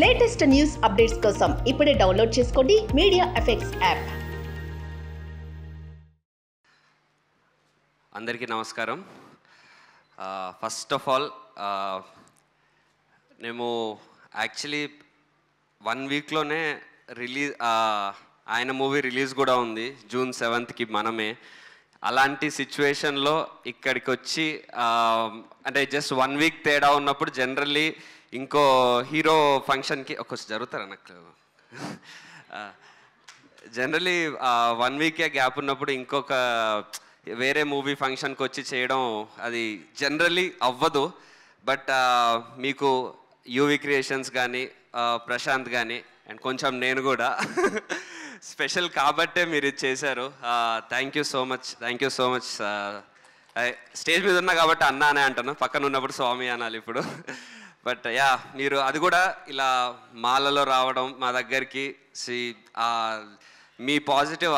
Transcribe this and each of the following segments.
Latest news updates కోసం ఇప్పుడే download చేసుకోండి మీడియా ఎఫెక్ట్స్ యాప్. అందరికీ నమస్కారం. ఫస్ట్ ఆఫ్ ఆల్ మేము యాక్చువల్లీ 1 వీక్లోనే ఆయన మూవీ రిలీజ్ కూడా ఉంది, June 7th మనమే. అలాంటి సిచ్యువేషన్లో ఇక్కడికి వచ్చి అంటే జస్ట్ 1 వీక్ తేడా ఉన్నప్పుడు జనరల్లీ ఇంకో హీరో ఫంక్షన్కి ఒకసారి జరుగుతారా నాకు జనరల్లీ 1 వీకే గ్యాప్ ఉన్నప్పుడు ఇంకొక వేరే మూవీ ఫంక్షన్కి వచ్చి చేయడం అది జనరల్లీ అవ్వదు. బట్ మీకు యూవి క్రియేషన్స్ కానీ ప్రశాంత్ కానీ అండ్ కొంచెం నేను కూడా స్పెషల్ కాబట్టే మీరు ఇది చేశారు. Thank you so much. Stage మీద ఉన్నా కాబట్టి అన్నా అనే అంటాను, పక్కన ఉన్నప్పుడు స్వామి అనాలి ఇప్పుడు. బట్ మీరు అది కూడా ఇలా మాలలో రావడం మా దగ్గరికి, మీ పాజిటివ్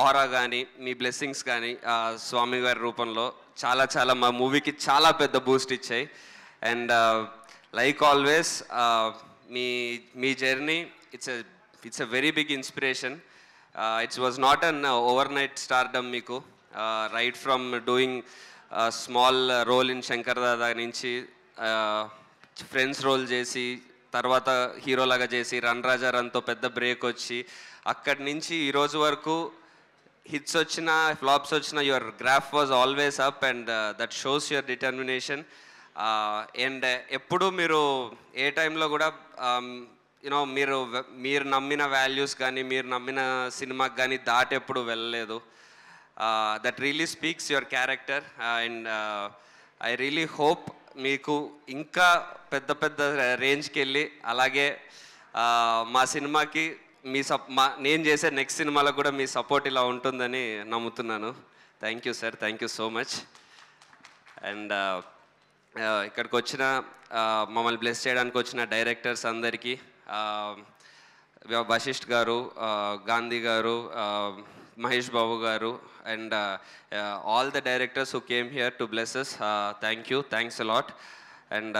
ఆరా కానీ మీ బ్లెస్సింగ్స్ కానీ స్వామి గారి రూపంలో చాలా మా మూవీకి చాలా పెద్ద బూస్ట్ ఇచ్చాయి. అండ్ లైక్ ఆల్వేస్ మీ journey it's a very big inspiration. It's was not an overnight stardom మీకు. Right from doing small role in Shankar Dada నుంచి ఫ్రెండ్స్ రోల్ చేసి తర్వాత హీరోలాగా చేసి రన్ రాజా రన్తో పెద్ద బ్రేక్ వచ్చి అక్కడి నుంచి ఈరోజు వరకు హిట్స్ వచ్చిన ఫ్లాప్స్ వచ్చిన your graph was always up and that shows your determination. And ఎప్పుడు మీరు ఏ టైంలో కూడా యూనో మీరు నమ్మిన వాల్యూస్ కానీ మీరు నమ్మిన సినిమాకి కానీ దాటెప్పుడు వెళ్ళలేదు. That really speaks your character. And I really hope మీకు ఇంకా పెద్ద రేంజ్కి వెళ్ళి అలాగే మా సినిమాకి నేను చేసే నెక్స్ట్ సినిమాలకు కూడా మీ సపోర్ట్ ఇలా ఉంటుందని నమ్ముతున్నాను. Thank you sir, thank you so much. And ఇక్కడికి వచ్చిన మమ్మల్ని బ్లెస్ చేయడానికి వచ్చిన డైరెక్టర్స్ అందరికీ, వశిష్ఠ్ గారు, గాంధీ గారు, మహేష్ బాబు గారు and all the directors who came here to bless us, thanks a lot. And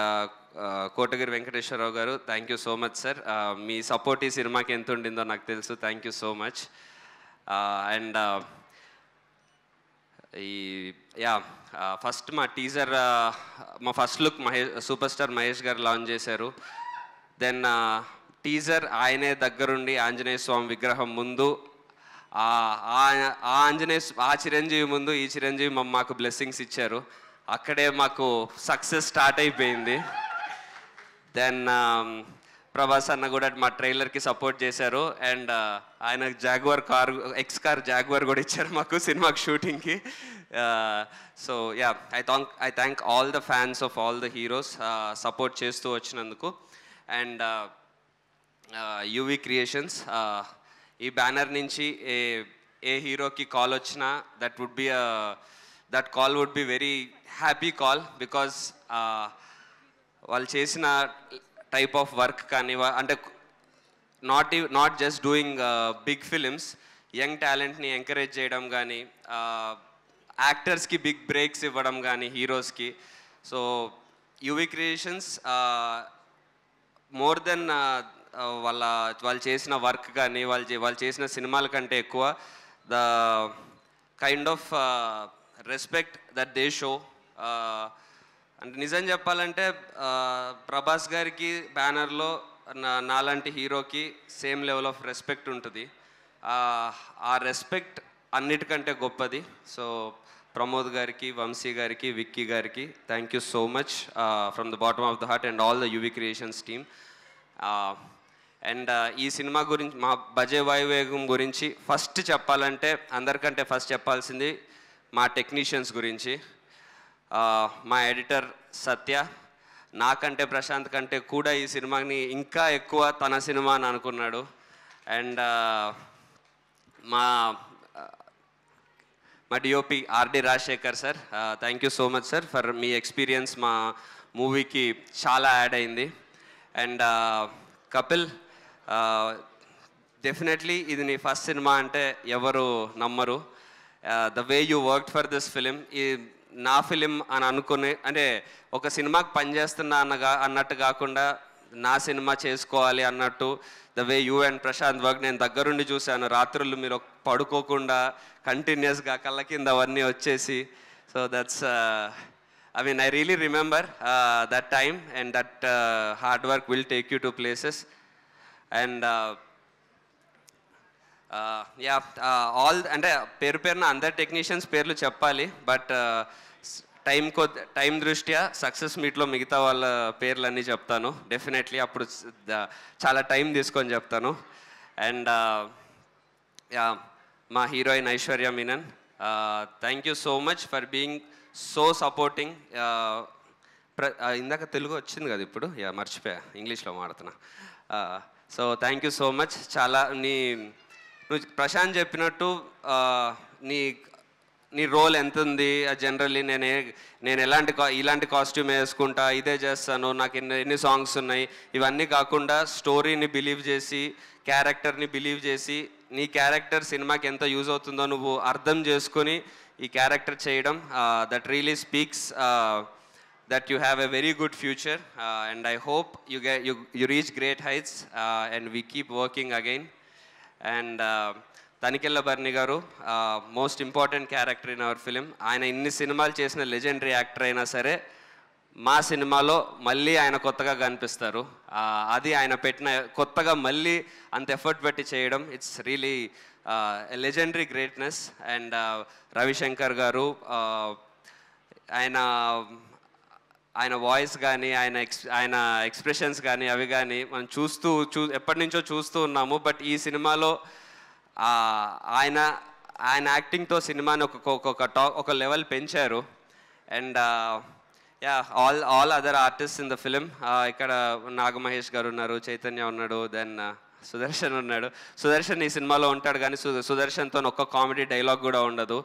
Kotagiri Venkateshwar Rao garu, thank you so much sir. Me support ఈ సినిమాకి ఎంత ఉండిందో నాకు తెలుసు. Thank you so much. And first మా teaser, మా first look super star Mahesh గారు launch చేశారు. Then teaser ఆయనే దగ్గరుండి ఆంజనేయ స్వామి విగ్రహం ముందు ఆ చిరంజీవి ముందు ఈ చిరంజీవి మాకు బ్లెస్సింగ్స్ ఇచ్చారు. అక్కడే మాకు సక్సెస్ స్టార్ట్ అయిపోయింది. దెన్ ప్రభాస్ అన్న కూడా మా ట్రైలర్కి సపోర్ట్ చేశారు. అండ్ ఆయన జాగ్వార్ కార్ జాగ్వార్ కూడా ఇచ్చారు మాకు సినిమాకి షూటింగ్కి. So I thank all the fans of all the heroes support చేస్తూ వచ్చినందుకు. అండ్ యూవి క్రియేషన్స్, ఈ బ్యానర్ నుంచి ఏ హీరోకి కాల్ వచ్చినా that call would be very happy call. Because వాళ్ళు చేసిన టైప్ ఆఫ్ వర్క్ కానీ అంటే not just doing big films, young టాలెంట్ని ఎంకరేజ్ చేయడం కానీ యాక్టర్స్కి బిగ్ బ్రేక్స్ ఇవ్వడం కానీ హీరోస్కి. So UV Creations more than వాళ్ళు చేసిన వర్క్ కానీ వాళ్ళు చేసిన సినిమాల కంటే ఎక్కువ the kind of respect that they show. అంటే నిజం చెప్పాలంటే ప్రభాస్ గారికి బ్యానర్లో నాలాంటి హీరోకి సేమ్ లెవెల్ ఆఫ్ రెస్పెక్ట్ ఉంటుంది. ఆ రెస్పెక్ట్ అన్నిటికంటే గొప్పది. సో ప్రమోద్ గారికి, వంశీ గారికి, విక్కీ గారికి thank you so much from the bottom of the heart and all the UV creations team. And ఈ సినిమా గురించి, మా బజే వాయువేగం గురించి ఫస్ట్ చెప్పాలంటే అందరికంటే ఫస్ట్ చెప్పాల్సింది మా టెక్నీషియన్స్ గురించి. మా ఎడిటర్ సత్య నాకంటే ప్రశాంత్ కంటే కూడా ఈ సినిమాని ఇంకా ఎక్కువ తన సినిమా అని అనుకున్నాడు. అండ్ మా DOP RD Rajasekhar sir, thank you so much sir for me experience మా మూవీకి చాలా యాడ్ అయింది. అండ్ కపిల్, డెఫినెట్లీ ఇది నీ ఫస్ట్ సినిమా అంటే ఎవరు నమ్మరు. The way you work for this film, ఈ నా ఫిలిం అని అనుకుని అంటే ఒక సినిమాకి పనిచేస్తున్నా అన్నట్టు కాకుండా నా సినిమా చేసుకోవాలి అన్నట్టు the way you and Prashanth work నేను దగ్గరుండి చూశాను. రాత్రులు మీరు పడుకోకుండా కంటిన్యూస్గా కళ్ళ కింద అవన్నీ వచ్చేసి. So that's I mean, I really remember that time, and that hard work will take you to places. And yeah, all అంటే పేరున అందరు టెక్నీషియన్స్ పేర్లు చెప్పాలి, బట్ టైం దృష్ట్యా సక్సెస్ మీట్లో మిగతా వాళ్ళ పేర్లు అన్నీ చెప్తాను డెఫినెట్లీ. అప్పుడు చాలా టైం తీసుకొని చెప్తాను. అండ్ యా, మా heroine Aishwarya Menon, thank you so much for being so supporting. ఇందాక తెలుగు వచ్చింది కదా, ఇప్పుడు యా మర్చిపోయా, ఇంగ్లీష్లో మాడుతున్నా. So thank you so much. చాలా నువ్వు ప్రశాంత్ చెప్పినట్టు నీ రోల్ ఎంత ఉంది, జనరల్లీ నేను ఇలాంటి కాస్ట్యూమ్ వేసుకుంటా, ఇదే చేస్తాను, నాకు ఎన్ని సాంగ్స్ ఉన్నాయి, ఇవన్నీ కాకుండా స్టోరీని బిలీవ్ చేసి, క్యారెక్టర్ని బిలీవ్ చేసి, నీ క్యారెక్టర్ సినిమాకి ఎంత యూజ్ అవుతుందో నువ్వు అర్థం చేసుకొని ఈ క్యారెక్టర్ చేయడం, that really speaks that you have a very good future, and I hope you reach great heights, and we keep working again. And Tanikella Barni garu, most important character in our film. Ayana inni cinemalu chesina legendary actor aina sare మా సినిమాలో మళ్ళీ ఆయన కొత్తగా కనిపిస్తారు. అది ఆయన పెట్టిన కొత్తగా మళ్ళీ అంత ఎఫర్ట్ పెట్టి చేయడం, it's really legendary greatness. And Ravishankar గారు, ఆయన వాయిస్ కానీ ఆయన ఎక్స్ప్రెషన్స్ కానీ అవి కానీ మనం ఎప్పటి నుంచో చూస్తూ ఉన్నాము. బట్ ఈ సినిమాలో ఆయన యాక్టింగ్తో సినిమాని ఒక లెవెల్ పెంచారు. And yeah, all other artist in the film, ఇక్కడ నాగమహేష్ గారు ఉన్నారు, చైతన్య ఉన్నాడు, దెన్ సుదర్శన్ ఉన్నాడు. సుదర్శన్ ఈ సినిమాలో ఉంటాడు, కానీ సుదర్శన్తో ఒక్క కామెడీ డైలాగ్ కూడా ఉండదు.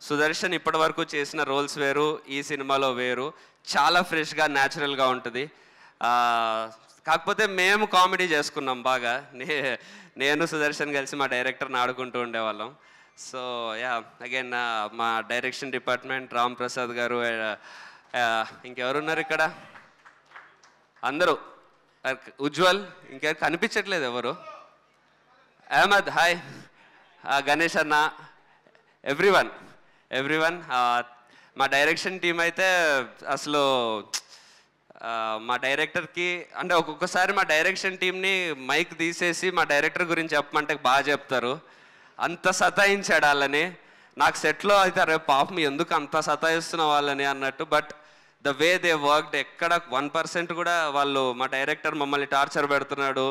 సుదర్శన్ ఇప్పటి వరకు చేసిన రోల్స్ వేరు, ఈ సినిమాలో వేరు, చాలా ఫ్రెష్గా న్యాచురల్గా ఉంటుంది. కాకపోతే మేము కామెడీ చేసుకున్నాం బాగా, నేను సుదర్శన్ కలిసి మా డైరెక్టర్ని ఆడుకుంటూ ఉండేవాళ్ళం. సో యా, అగైన్ మా డైరెక్షన్ డిపార్ట్మెంట్, రామ్ ప్రసాద్ గారు, ఇంకెవరున్నారు ఇక్కడ, అందరూ, ఉజ్వల్, ఇంకెవరు కనిపించట్లేదు ఎవరు, అహ్మద్, హాయ్, గణేష్ అన్న, ఎవ్రీవన్. మా డైరెక్షన్ టీం అయితే అసలు మా డైరెక్టర్కి అంటే ఒక్కొక్కసారి మా డైరెక్షన్ టీంని మైక్ తీసేసి మా డైరెక్టర్ గురించి చెప్పమంటే బాగా చెప్తారు. అంత సతాయించాడు వాళ్ళని. నాకు సెట్లో అయితే అరే పాపం ఎందుకు అంత సతాయిస్తున్న వాళ్ళని అన్నట్టు. But the way they worked, ఎక్కడ 1% కూడా వాళ్ళు మా డైరెక్టర్ మమ్మల్ని టార్చర్ పెడుతున్నాడు,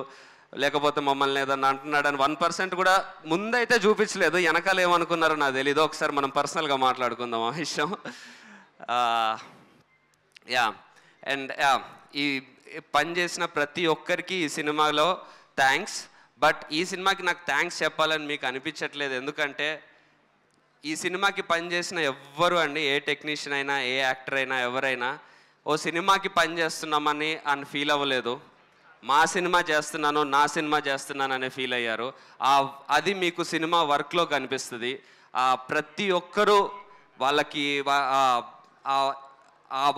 లేకపోతే మమ్మల్ని ఏదన్నా అంటున్నాడు అని 1% కూడా ముందైతే చూపించలేదు. వెనకాల ఏమనుకున్నారో నాకు తెలీదు. ఒకసారి మనం పర్సనల్గా మాట్లాడుకుందాం ఆ విషయం. యా, అండ్ ఈ పని చేసిన ప్రతి ఒక్కరికి ఈ సినిమాలో థ్యాంక్స్. బట్ ఈ సినిమాకి నాకు థ్యాంక్స్ చెప్పాలని మీకు అనిపించట్లేదు, ఎందుకంటే ఈ సినిమాకి పనిచేసిన ఎవ్వరు అండి, ఏ టెక్నీషియన్ అయినా, ఏ యాక్టర్ అయినా, ఎవరైనా ఓ సినిమాకి పని చేస్తున్నామని ఫీల్ అవ్వలేదు. మా సినిమా చేస్తున్నాను, నా సినిమా చేస్తున్నాను అనే ఫీల్ అయ్యారు. అది మీకు సినిమా వర్క్లో కనిపిస్తుంది. ప్రతి ఒక్కరూ వాళ్ళకి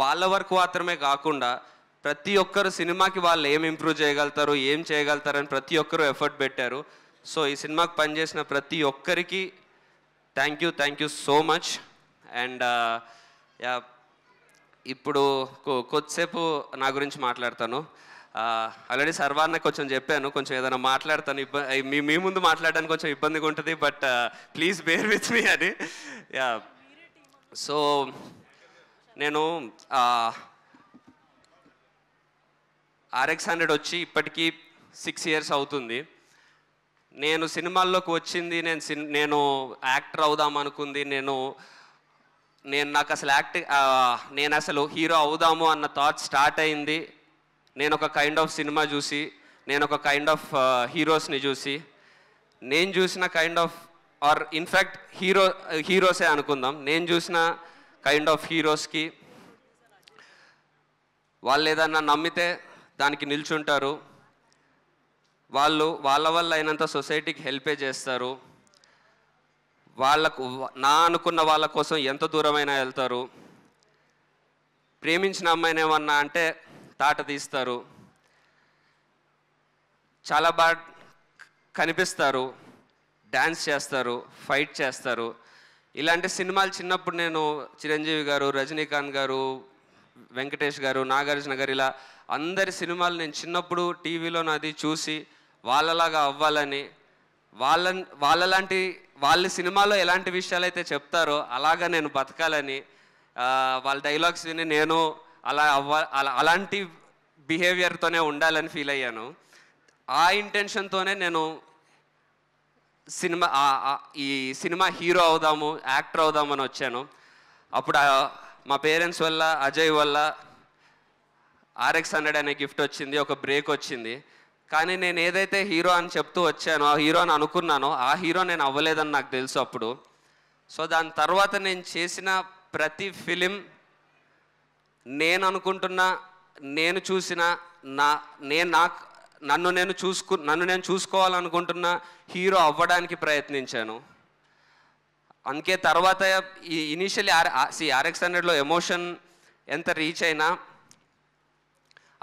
వాళ్ళ వర్క్ మాత్రమే కాకుండా ప్రతి ఒక్కరు సినిమాకి వాళ్ళు ఏం ఇంప్రూవ్ చేయగలుగుతారు, ఏం చేయగలుగుతారని ప్రతి ఒక్కరూ ఎఫర్ట్ పెట్టారు. సో ఈ సినిమాకి పనిచేసిన ప్రతి ఒక్కరికి thank you so much. And yeah, ఇప్పుడు కొద్దిసేపు నా గురించి మాట్లాడతాను. ఆల్రెడీ సర్వాన్న కొంచెం చెప్పాను, కొంచెం ఏదైనా మాట్లాడతాను, మీ ముందు మాట్లాడడానికి కొంచెం ఇబ్బందిగా ఉంటుంది, but please bear with me అని. యా, సో నేను RX100 వచ్చి ఇప్పటికీ 6 years అవుతుంది. నేను సినిమాల్లోకి వచ్చింది, నేను యాక్టర్ అవుదాం అనుకుంది, నాకు అసలు నేను అసలు హీరో అవుదాము అన్న థాట్ స్టార్ట్ అయింది నేను ఒక కైండ్ ఆఫ్ సినిమా చూసి, నేను ఒక కైండ్ ఆఫ్ హీరోస్ని చూసి. నేను చూసిన కైండ్ ఆఫ్, ఆర్ ఇన్ఫ్యాక్ట్ హీరోసే అనుకుందాం, నేను చూసిన కైండ్ ఆఫ్ హీరోస్కి వాళ్ళు ఏదన్నా నమ్మితే దానికి నిల్చుంటారు, వాళ్ళ వల్ల అయినంత సొసైటీకి హెల్పే చేస్తారు, వాళ్ళకు అనుకున్న వాళ్ళ కోసం ఎంత దూరమైనా వెళ్తారు, ప్రేమించిన అమ్మాయిని ఏమన్నా అంటే తాట తీస్తారు, చాలా బాగా కనిపిస్తారు, డ్యాన్స్ చేస్తారు, ఫైట్ చేస్తారు. ఇలాంటి సినిమాలు చిన్నప్పుడు నేను చిరంజీవి గారు, రజనీకాంత్ గారు, వెంకటేష్ గారు, నాగార్జున గారు, ఇలా అందరి సినిమాలు నేను చిన్నప్పుడు టీవీలో నాది చూసి వాళ్ళలాగా అవ్వాలని, వాళ్ళలాంటి వాళ్ళ సినిమాలో ఎలాంటి విషయాలు అయితే చెప్తారో అలాగా నేను బతకాలని, వాళ్ళ డైలాగ్స్ విని నేను అలాంటి బిహేవియర్తోనే ఉండాలని ఫీల్ అయ్యాను. ఆ ఇంటెన్షన్తోనే నేను ఈ సినిమా హీరో అవుదాము, యాక్టర్ అవుదామని వచ్చాను. అప్పుడు మా పేరెంట్స్ వల్ల, అజయ్ వల్ల RX100 అనే గిఫ్ట్ వచ్చింది, ఒక బ్రేక్ వచ్చింది. కానీ నేను ఏదైతే హీరో అని చెప్తూ వచ్చానో, ఆ హీరో అని అనుకున్నానో, ఆ హీరో నేను అవ్వలేదని నాకు తెలుసు అప్పుడు. సో దాని తర్వాత నేను చేసిన ప్రతి ఫిలిం నేను అనుకుంటున్న, నేను చూసిన, నన్ను నేను చూసుకోవాలనుకుంటున్న హీరో అవ్వడానికి ప్రయత్నించాను. అందుకే తర్వాత ఈ ఇనీషియల్లీ RX100లో ఎమోషన్ ఎంత రీచ్ అయినా,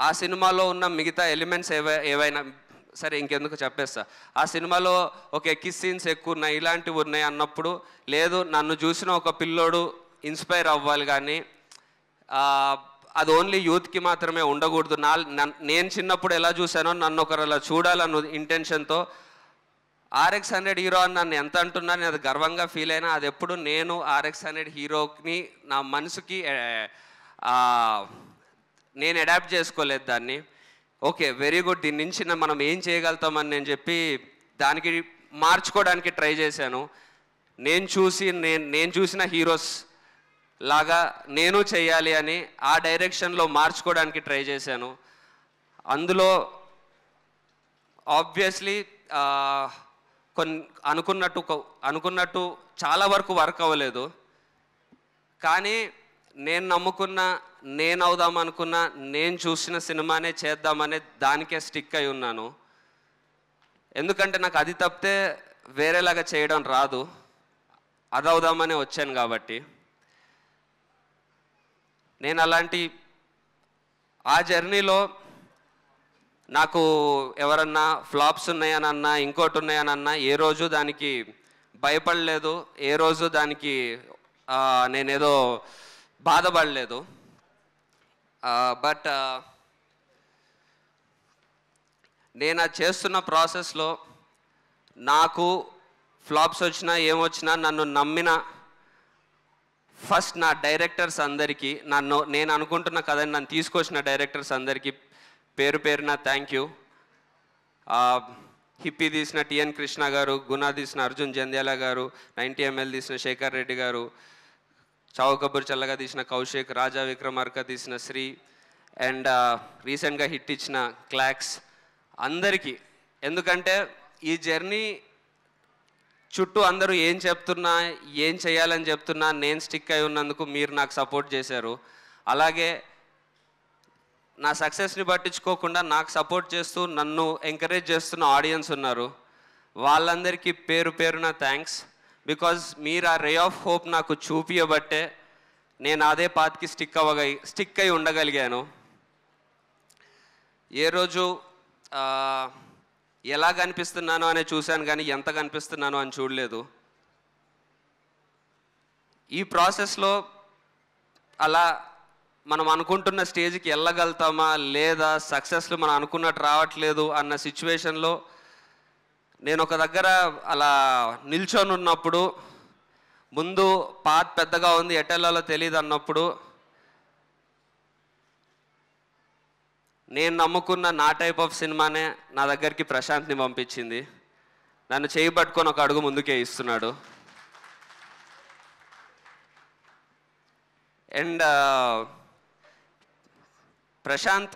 ఆ సినిమాలో ఉన్న మిగతా ఎలిమెంట్స్ ఏవైనా సరే ఇంకెందుకు చెప్పేస్తా. ఆ సినిమాలో ఒక కిస్ సీన్స్ ఎక్కువ ఉన్నాయి, ఇలాంటివి ఉన్నాయి అన్నప్పుడు, లేదు నన్ను చూసిన ఒక పిల్లోడు ఇన్స్పైర్ అవ్వాలి, కానీ అది ఓన్లీ యూత్కి మాత్రమే ఉండకూడదు. నేను చిన్నప్పుడు ఎలా చూశానో నన్ను ఒకరు అలా చూడాలన్న ఇంటెన్షన్తో RX100 హీరో అని నన్ను ఎంత అంటున్నా నేను అది గర్వంగా ఫీల్ అయినా, అది ఎప్పుడు నేను RX100 హీరోని నా మనసుకి నేను అడాప్ట్ చేసుకోలేదు దాన్ని. ఓకే వెరీ గుడ్, దీని నుంచి మనం ఏం చేయగలుగుతామని నేను చెప్పి దానికి మార్చుకోవడానికి ట్రై చేశాను. నేను చూసిన హీరోస్ లాగా నేను చేయాలి అని ఆ డైరెక్షన్లో మార్చుకోవడానికి ట్రై చేశాను. అందులో ఆబ్వియస్లీ అనుకున్నట్టు చాలా వరకు వర్క్ అవ్వలేదు. కానీ నేను నమ్ముకున్న, నేను అవుదామనుకున్న, నేను చూసిన సినిమానే చేద్దామనే దానికే స్టిక్ అయి ఉన్నాను. ఎందుకంటే నాకు అది తప్పితే వేరేలాగా చేయడం రాదు, అది అవుదామనే వచ్చాను కాబట్టి. నేను అలాంటి ఆ జర్నీలో నాకు ఎవరన్నా ఫ్లాప్స్ ఉన్నాయనన్నా, ఇంకోటి ఉన్నాయనన్నా, ఏ రోజు దానికి భయపడలేదు, ఏ రోజు దానికి నేనేదో బాధపడలేదు. బట్ నేను అది చేస్తున్న ప్రాసెస్లో నాకు ఫ్లాప్స్ వచ్చినా ఏమొచ్చినా నన్ను నమ్మిన ఫస్ట్ నా డైరెక్టర్స్ అందరికీ, నేను అనుకుంటున్న కథని నన్ను తీసుకొచ్చిన డైరెక్టర్స్ అందరికీ పేరు పేరున థ్యాంక్ యూ. హిప్పీ తీసిన TN కృష్ణ గారు, గుణ తీసిన అర్జున్ జంధ్యాల గారు, 90 ml తీసిన శేఖర్ రెడ్డి గారు, చావు కబూర్ చల్లగా తీసిన కౌశిక్, రాజా విక్రమార్క తీసిన శ్రీ, అండ్ రీసెంట్గా హిట్ ఇచ్చిన క్లాక్స్ అందరికీ. ఎందుకంటే ఈ జర్నీ చుట్టూ అందరూ ఏం చెప్తున్నా, ఏం చేయాలని చెప్తున్నా నేను స్టిక్ అయి ఉన్నందుకు మీరు నాకు సపోర్ట్ చేశారు. అలాగే నా సక్సెస్ని పట్టించుకోకుండా నాకు సపోర్ట్ చేస్తూ నన్ను ఎంకరేజ్ చేస్తున్న ఆడియన్స్ ఉన్నారు. వాళ్ళందరికీ పేరు పేరున థ్యాంక్స్. బికాజ్ మీరు ఆ రే ఆఫ్ హోప్ నాకు చూపియబట్టే నేను అదే పాత్కి స్టిక్ అయి ఉండగలిగాను. ఏ రోజు ఎలా కనిపిస్తున్నానో అనే చూశాను, కానీ ఎంత కనిపిస్తున్నానో అని చూడలేదు. ఈ ప్రాసెస్లో అలా మనం అనుకుంటున్న స్టేజ్కి వెళ్ళగలుగుతామా లేదా, సక్సెస్లు మనం అనుకున్నట్టు రావట్లేదు అన్న సిచ్యువేషన్లో నేను ఒక దగ్గర అలా నిల్చొని ఉన్నప్పుడు, ముందు పాత్ పెద్దగా ఉంది, ఎటెల్లాలో తెలియదు అన్నప్పుడు, నేను నమ్ముకున్న నా టైప్ ఆఫ్ సినిమానే నా దగ్గరికి ప్రశాంత్ని పంపించింది. నన్ను చేయి పట్టుకొని ఒక అడుగు ముందుకే ఇస్తున్నాడు. అండ్ ప్రశాంత్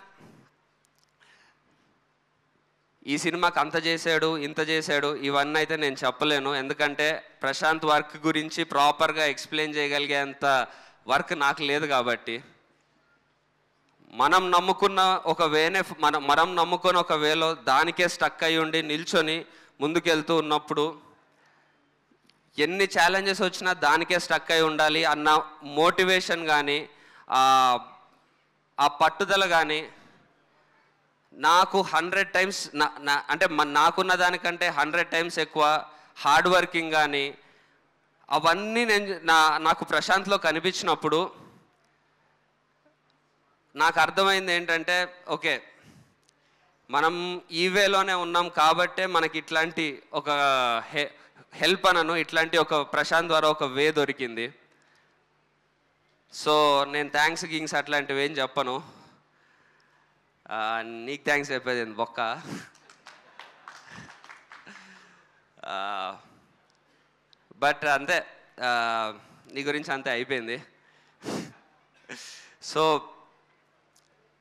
ఈ సినిమాకి అంత చేశాడు, ఇంత చేశాడు, ఇవన్నీ అయితే నేను చెప్పలేను. ఎందుకంటే ప్రశాంత్ వర్క్ గురించి ప్రాపర్గా ఎక్స్ప్లెయిన్ చేయగలిగేంత వర్క్ నాకు లేదు. కాబట్టి మనం నమ్ముకున్న ఒక వేలో దానికే స్టక్ అయ్యి ఉండి నిల్చొని ముందుకెళ్తూ ఉన్నప్పుడు ఎన్ని ఛాలెంజెస్ వచ్చినా దానికే స్టక్ అయి ఉండాలి అన్న మోటివేషన్ కానీ, ఆ పట్టుదల కానీ నాకు 100 టైమ్స్ అంటే నాకున్న దానికంటే 100 టైమ్స్ ఎక్కువ హార్డ్ వర్కింగ్ కానీ అవన్నీ నాకు ప్రశాంత్లో కనిపించినప్పుడు నాకు అర్థమైంది ఏంటంటే ఓకే, మనం ఈ వేలోనే ఉన్నాం కాబట్టే మనకి ఇట్లాంటి ఒక హెల్ప్ అనను, ఇట్లాంటి ఒక ప్రశాంత్ ద్వారా ఒక వే దొరికింది. సో నేను థ్యాంక్స్ గింగ్స్ అట్లాంటివి ఏం చెప్పను. నీకు థ్యాంక్స్ చెప్పేది బొక్క. బట్ అంతే, నీ గురించి అంతే అయిపోయింది. సో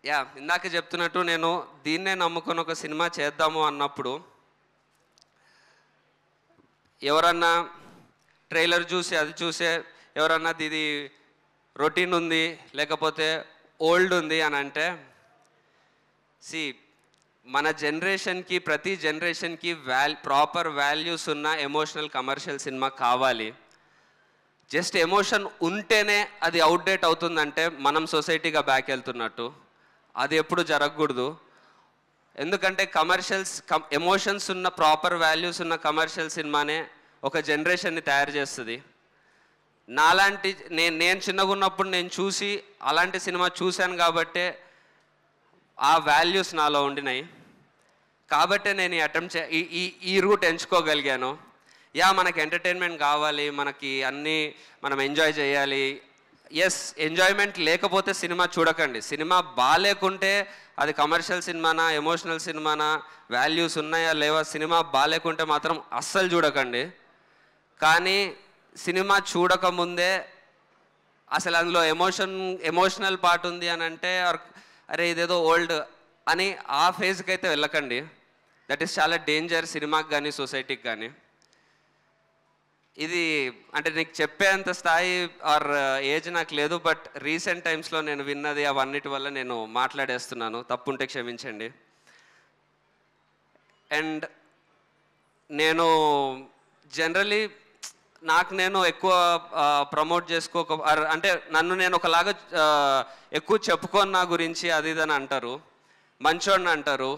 యా, ఇందాక చెప్తున్నట్టు నేను దీన్నే నమ్ముకొని ఒక సినిమా చేద్దాము అన్నప్పుడు ఎవరన్నా ట్రైలర్ చూసి అది చూసే ఎవరన్నా ఇది రొటీన్ ఉంది లేకపోతే ఓల్డ్ ఉంది అని అంటే, మన జనరేషన్కి ప్రతి జనరేషన్కి ప్రాపర్ వాల్యూస్ ఉన్న ఎమోషనల్ కమర్షియల్ సినిమా కావాలి. జస్ట్ ఎమోషన్ ఉంటేనే అది అవుట్డేట్ అవుతుందంటే మనం సొసైటీగా బ్యాక్ వెళ్తున్నట్టు. అది ఎప్పుడు జరగకూడదు. ఎందుకంటే ఎమోషన్స్ ఉన్న ప్రాపర్ వాల్యూస్ ఉన్న కమర్షియల్ సినిమానే ఒక జనరేషన్ని తయారు చేస్తుంది. నాలాంటి నేను చిన్నగా ఉన్నప్పుడు నేను చూసి అలాంటి సినిమా చూశాను కాబట్టే ఆ వాల్యూస్ నాలో ఉండినాయి. కాబట్టే నేను ఈ రూట్ ఎంచుకోగలిగాను. యా, మనకి ఎంటర్టైన్మెంట్ కావాలి, మనకి అన్నీ మనం ఎంజాయ్ చేయాలి. ఎస్, ఎంజాయ్మెంట్ లేకపోతే సినిమా చూడకండి. సినిమా బాగాలేకుంటే అది కమర్షియల్ సినిమానా ఎమోషనల్ సినిమానా, వాల్యూస్ ఉన్నాయా లేవా, సినిమా బాగాలేకుంటే మాత్రం అస్సలు చూడకండి. కానీ సినిమా చూడకముందే అసలు అందులో ఎమోషనల్ పార్ట్ ఉంది అని అంటే అరే ఇదేదో ఓల్డ్ అని ఆ ఫేజ్కి అయితే వెళ్ళకండి. దట్ ఈస్ చాలా డేంజర్ సినిమాకి కానీ సొసైటీకి కానీ. ఇది అంటే నీకు చెప్పేంత స్థాయి ఆర్ ఏజ్ నాకు లేదు. బట్ రీసెంట్ టైమ్స్లో నేను విన్నది అవన్నిటి వల్ల నేను మాట్లాడేస్తున్నాను. తప్పుంటే క్షమించండి. అండ్ నేను జనరలీ నేను ఎక్కువ ప్రమోట్ అంటే నన్ను నేను ఒకలాగా ఎక్కువ చెప్పుకొని నా గురించి అది ఇదని అంటారు, మంచోడిని అంటారు.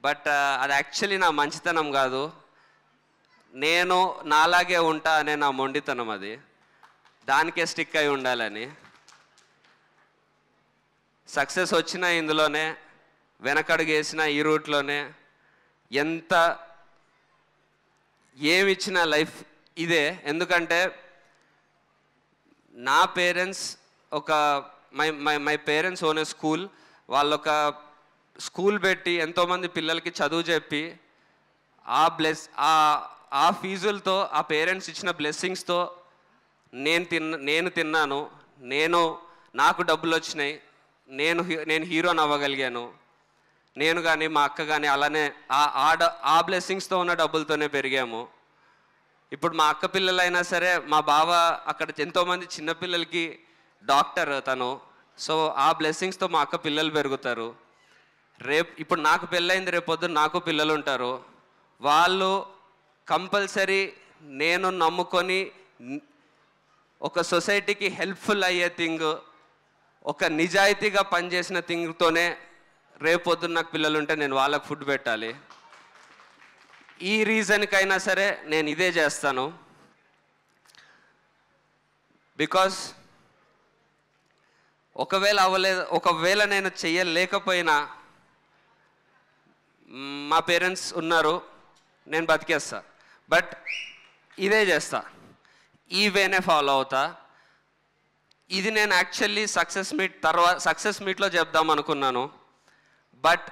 బట్ అది యాక్చువల్లీ నా మంచితనం కాదు. నేను నాలాగే ఉంటా అనే నా మొండితనం. అది దానికే స్టిక్ అయి ఉండాలని. సక్సెస్ వచ్చిన ఇందులోనే, వెనకడుగు వేసిన ఈ రూట్లోనే, ఎంత ఏమిచ్చినా లైఫ్ ఇదే. ఎందుకంటే నా parents my parents own A school. వాళ్ళొక స్కూల్ పెట్టి ఎంతోమంది పిల్లలకి చదువు చెప్పి ఆ ఫీజులతో ఆ పేరెంట్స్ ఇచ్చిన బ్లెస్సింగ్స్తో నేను తిన్నాను. నాకు డబ్బులు వచ్చినాయి. నేను హీరోని అవ్వగలిగాను. నేను కానీ మా అక్క కానీ అలానే ఆ బ్లెస్సింగ్స్తో ఉన్న డబ్బులతోనే పెరిగాము. ఇప్పుడు మా అక్క పిల్లలైనా సరే, మా బావ అక్కడ ఎంతోమంది చిన్నపిల్లలకి డాక్టర్ తను. సో ఆ బ్లెస్సింగ్స్తో మా అక్క పిల్లలు పెరుగుతారు. ఇప్పుడు నాకు పెళ్ళైంది, రేపొద్దున నాకు పిల్లలు ఉంటారు. వాళ్ళు కంపల్సరీ నేను నమ్ముకొని ఒక సొసైటీకి హెల్ప్ఫుల్ అయ్యే థింగ్, ఒక నిజాయితీగా పనిచేసిన థింగ్తోనే రేపొద్దున నాకు పిల్లలు ఉంటే నేను వాళ్ళకు ఫుడ్ పెట్టాలి. ఈ రీజన్కైనా సరే నేను ఇదే చేస్తాను. బికాస్ ఒకవేళ నేను చెయ్యలేకపోయినా మా పేరెంట్స్ ఉన్నారు, నేను బతికేస్తా. బట్ ఇదే చేస్తా, ఈ వేనే ఫాలో అవుతా. ఇది నేను యాక్చువల్లీ సక్సెస్ మీట్లో చెప్దాం అనుకున్నాను. బట్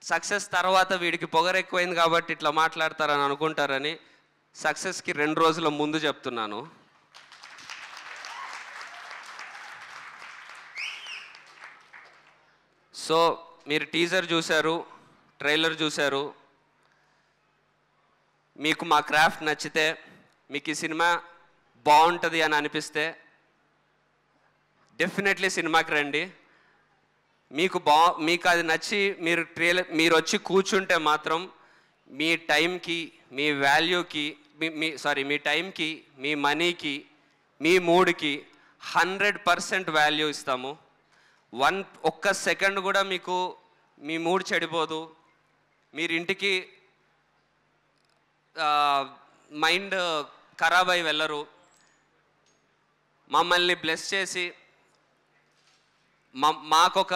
సక్సెస్ తర్వాత వీడికి పొగరు ఎక్కువైంది కాబట్టి ఇట్లా మాట్లాడతారని అనుకుంటారని సక్సెస్కి 2 రోజుల ముందు చెప్తున్నాను. సో మీరు టీజర్ చూశారు, ట్రైలర్ చూశారు. మీకు మా క్రాఫ్ట్ నచ్చితే, మీకు ఈ సినిమా బాగుంటుంది అని అనిపిస్తే డెఫినెట్లీ సినిమాకి రండి. మీకు అది నచ్చి మీరు వచ్చి కూర్చుంటే మాత్రం మీ టైంకి, మీ వాల్యూకి, మీ టైంకి, మీ మనీకి, మీ మూడ్కి 100% వాల్యూ ఇస్తాము. ఒక్క సెకండ్ కూడా మీకు మీ మూడ్ చెడిపోదు, మీరు ఇంటికి మైండ్ ఖరాబ్ అయి వెళ్ళరు. మమ్మల్ని బ్లెస్ చేసి మాకొక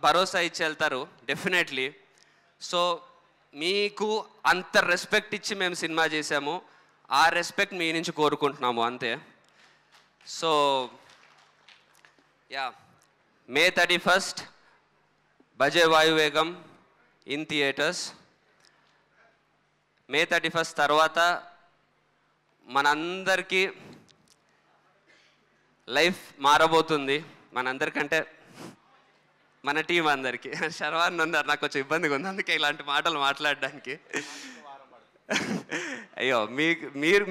భరోసా ఇచ్చి వెళ్తారు డెఫినెట్లీ. సో మీకు అంత రెస్పెక్ట్ ఇచ్చి మేము సినిమా చేసాము, ఆ రెస్పెక్ట్ మీ నుంచి కోరుకుంటున్నాము అంతే. సో యా, May 31st బజే Vayuvegam in theatres. May 31st తర్వాత మనందరికీ లైఫ్ మారబోతుంది. మనందరికంటే మన టీం అందరికీ. శర్వాన్ ఉన్నారు, నాకు కొంచెం ఇబ్బందిగా ఉంది అందుకే ఇలాంటి మాటలు మాట్లాడడానికి. అయ్యో,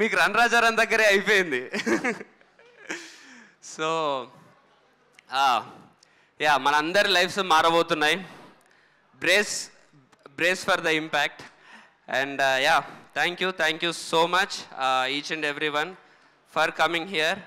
మీకు రణరాజారాన్ దగ్గరే అయిపోయింది. సో యా, మనందరి లైఫ్స్ మారబోతున్నాయి. Brace for the impact. And yeah, thank you so much each and every one for coming here.